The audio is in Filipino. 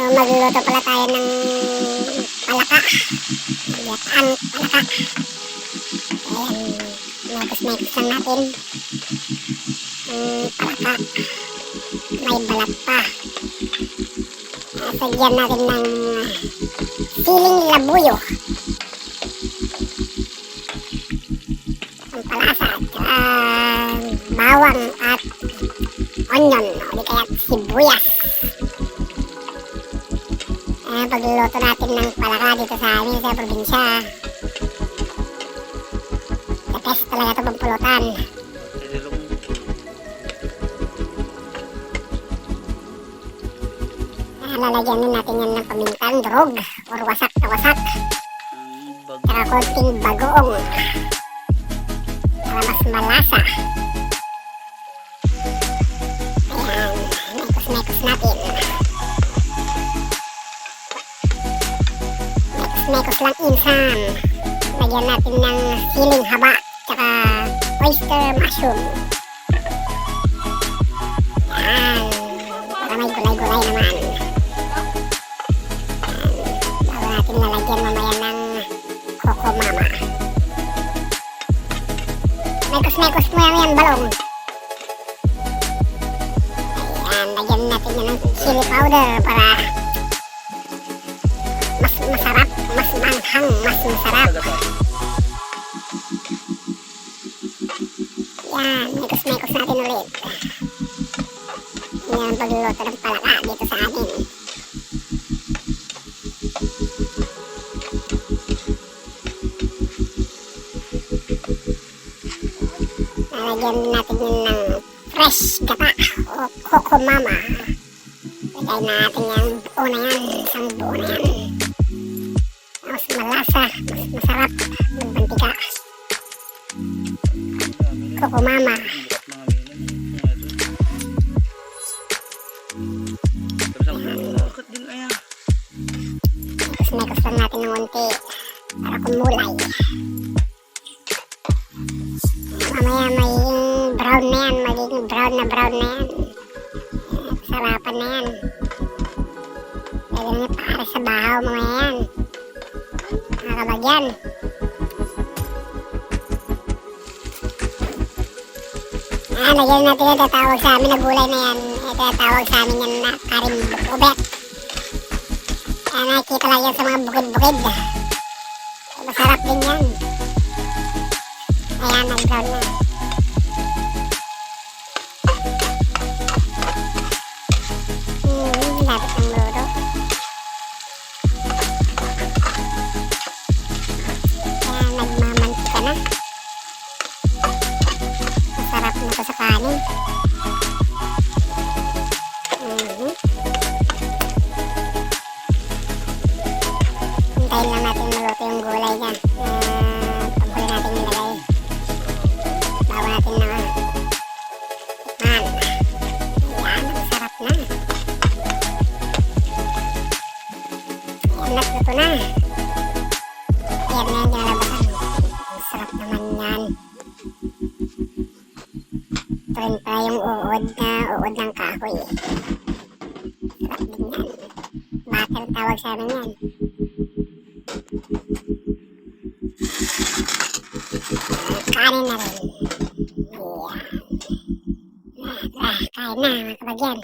Magluluto pala tayo ng palaka. Gataan, palaka. Ayan, mekos-mekos lang natin. Palaka. May balat pa. Sagyan natin ng siling labuyo. Ang palasa at bawang at onion o di kaya sibuyas. Pagluluto natin ng palaka dito sa amin sa probinsya, the best talaga ito pampulutan. Lalagyan din natin yan ng pamintang durog or wasak na wasak, saka konting bagoong para mas malasa. Ayan, mekos-mekos natin. Mekos lang insan. Lagyan natin ng siling haba tsaka oyster mushroom. Yan, para may gulay-gulay naman. Bago natin lalagyan mamaya ng Coco Mama. Mekos-mekos mo yan balong. Ayan, lagyan natin yan ng chili powder para mas masarap, mas manghang, mas masarap. Yan, mekos-mekos natin ulit. Yan ang pagluluto ng palaka dito sa amin. Lalagyan natin yun ng fresh gata o Coco Mama. Lagay natin yan, buo na yan, isang buo na yan. Mas malasa, mas masarap ng mantika. Coco Mama. Mekos-mekos lang natin ng unti para kumulay. Mamaya magiging brown na yan, magiging brown na yan. Sarapan na yan. Pwede na para sa bahaw mga yan. Mga kabagyan. Lagyan natin yung tatawag sa amin na gulay na yan. Ito tatawag sa amin yan na karimbubet. Nakikita lang yan sa mga bukid-bukid. Masarap din yan. Ayan, nag-brown na. Lapit ng luto. Ayan, nagmamantika na. Masarap na ito sa kanin. Hintayin lang natin maluto yung gulay dyan. Paghuli natin yung lagay. Bawa natin na tikman. Ayan, masarap na. Ayan, nagluto na. Ayan na yung nalabasan. Masarap naman yan. Ito rin pa yung uod ng kahoy. Sarap din yan. Butter tawag sa amin yan. Kanin na rin. Ayan. Kain na mga kabagyan.